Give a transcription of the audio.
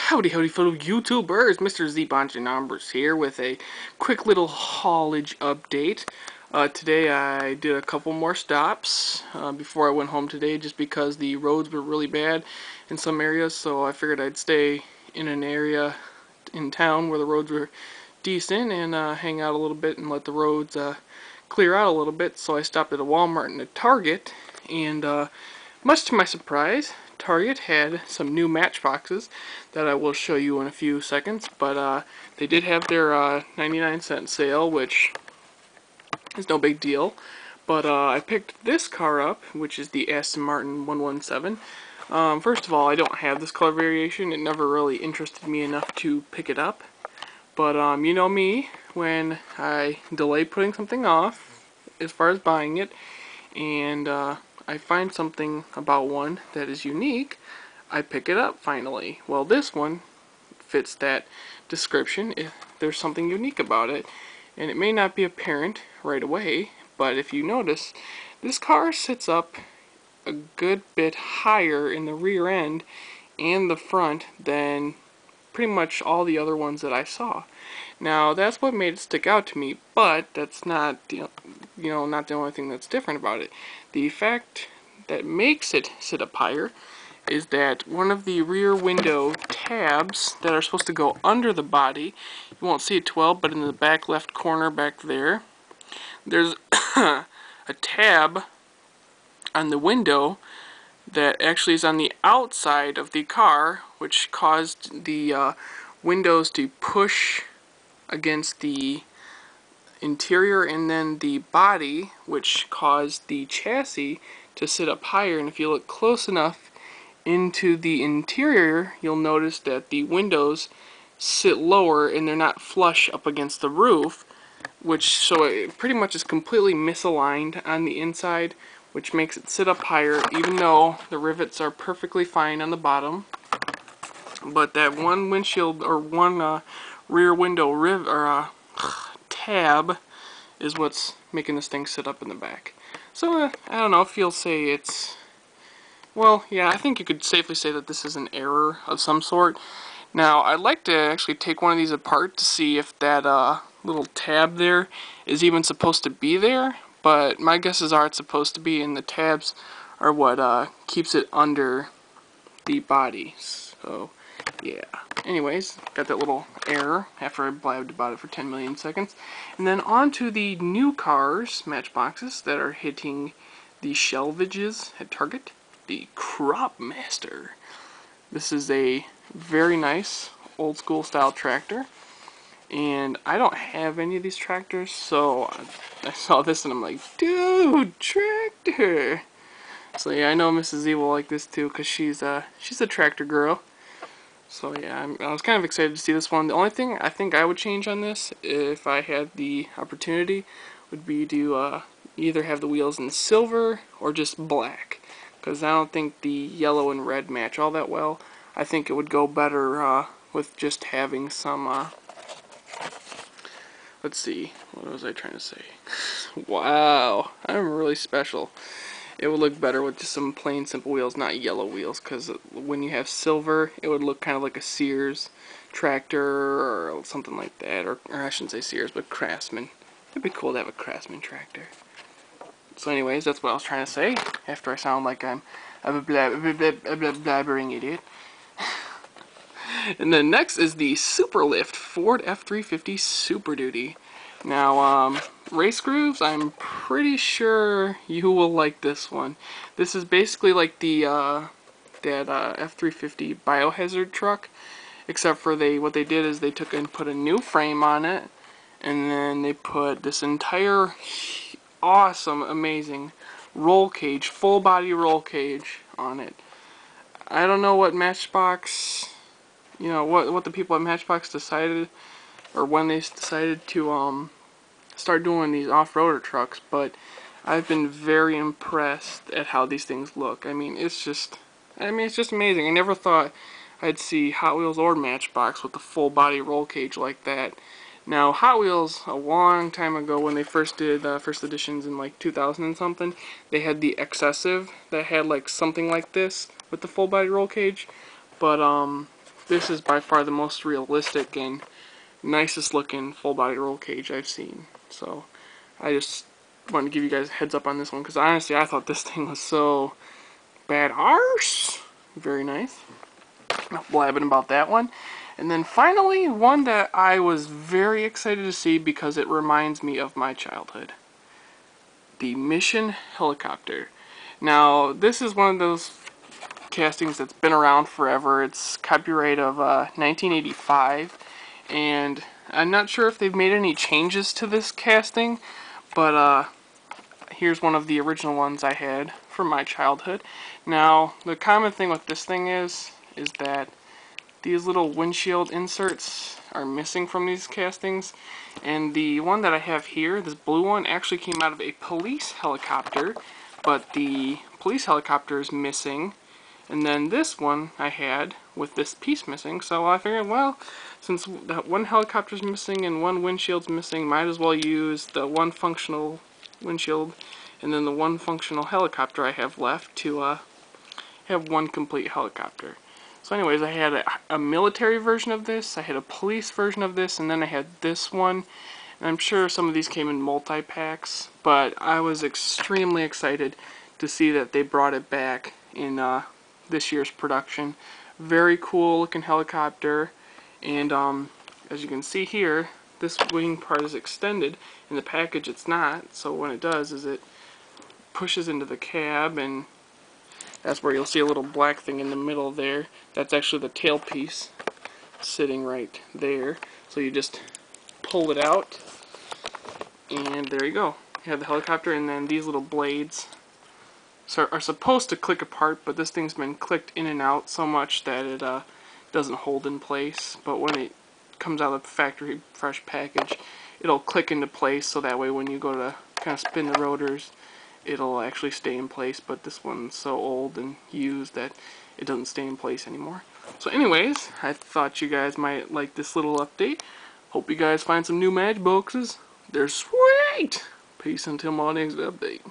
Howdy fellow YouTubers, Mr. Z Numbers here with a quick little haulage update. Today I did a couple more stops before I went home today just because the roads were really bad in some areas, so I figured I'd stay in an area in town where the roads were decent and hang out a little bit and let the roads clear out a little bit. So I stopped at a Walmart and a Target, and much to my surprise, Target had some new Matchboxes that I will show you in a few seconds, but they did have their 99-cent sale, which is no big deal. But I picked this car up, which is the Aston Martin 117. First of all, I don't have this color variation. It never really interested me enough to pick it up. But you know me, when I delay putting something off as far as buying it, and I find something about one that is unique, I pick it up finally. Well, this one fits that description. If there's something unique about it, and it may not be apparent right away, but if you notice, this car sits up a good bit higher in the rear end and the front than pretty much all the other ones that I saw. Now that's what made it stick out to me, but that's not not the only thing that's different about it. The fact that makes it sit up higher is that one of the rear window tabs that are supposed to go under the body, you won't see it too well, but in the back left corner back there, there's a tab on the window that actually is on the outside of the car, which caused the windows to push against the interior and then the body, which caused the chassis to sit up higher. And if you look close enough into the interior, you'll notice that the windows sit lower and they're not flush up against the roof, so it pretty much is completely misaligned on the inside, which makes it sit up higher, even though the rivets are perfectly fine on the bottom. But that one windshield or one rear window tab is what's making this thing sit up in the back. So I don't know if you'll say it's, well, yeah, I think you could safely say that this is an error of some sort. Now I'd like to actually take one of these apart to see if that little tab there is even supposed to be there, but my guesses are it's supposed to be, and the tabs are what keeps it under the body. So yeah. Anyways, got that little error after I blabbed about it for 10 million seconds. And then on to the new cars, Matchboxes, that are hitting the shelvages at Target. The Crop Master. This is a very nice old school style tractor. And I don't have any of these tractors, so I saw this and I'm like, dude, tractor! So yeah, I know Mrs. Z will like this too, because she's a tractor girl. So yeah, I was kind of excited to see this one. The only thing I think I would change on this, if I had the opportunity, would be to either have the wheels in silver or just black. Because I don't think the yellow and red match all that well. I think it would go better with just having some, let's see, what was I trying to say? Wow, I'm really special. It would look better with just some plain simple wheels, not yellow wheels, because when you have silver, it would look kind of like a Sears tractor or something like that, or I shouldn't say Sears, but Craftsman. It'd be cool to have a Craftsman tractor. So anyways, that's what I was trying to say, after I sound like I'm a blabbering idiot. And then next is the Super Lift Ford F350 Super Duty. Now, race grooves, I'm pretty sure you will like this one. This is basically like the that F350 Biohazard truck, except for what they did is they took and put a new frame on it, and then they put this entire awesome, amazing roll cage, full body roll cage on it. I don't know what Matchbox, what the people at Matchbox decided, or when they decided to start doing these off-roader trucks, but I've been very impressed at how these things look. I mean, it's just amazing. I never thought I'd see Hot Wheels or Matchbox with the full body roll cage like that. Now, Hot Wheels, a long time ago when they first did first editions in like 2000 and something, they had the Excessive that had like something like this with the full body roll cage, but this is by far the most realistic and nicest looking full body roll cage I've seen. So I just wanted to give you guys a heads up on this one, because honestly I thought this thing was so badass. Very nice. Not blabbing about that one. And then finally, one that I was very excited to see because it reminds me of my childhood. The Mission helicopter. Now, this is one of those castings that's been around forever. It's copyright of 1985, and I'm not sure if they've made any changes to this casting, but here's one of the original ones I had from my childhood. Now, the common thing with this thing is that these little windshield inserts are missing from these castings, and the one that I have here, this blue one, actually came out of a police helicopter, but the police helicopter is missing, and then this one I had with this piece missing, so I figured, well, since that one helicopter's missing and one windshield's missing, might as well use the one functional windshield and then the one functional helicopter I have left to have one complete helicopter. So anyways, I had a military version of this, I had a police version of this, and then I had this one. And I'm sure some of these came in multi-packs, but I was extremely excited to see that they brought it back in this year's production. Very cool looking helicopter, and as you can see here, this wing part is extended. In the package it's not, so when it does is it pushes into the cab, and that's where you'll see a little black thing in the middle there. That's actually the tailpiece sitting right there. So you just pull it out, and there you go. You have the helicopter, and then these little blades are supposed to click apart, but this thing's been clicked in and out so much that it doesn't hold in place. But when it comes out of the factory fresh package, it'll click into place, so that way when you go to kind of spin the rotors, it'll actually stay in place. But this one's so old and used that it doesn't stay in place anymore. So anyways, I thought you guys might like this little update. Hope you guys find some new Matchboxes. They're sweet! Peace until my next update.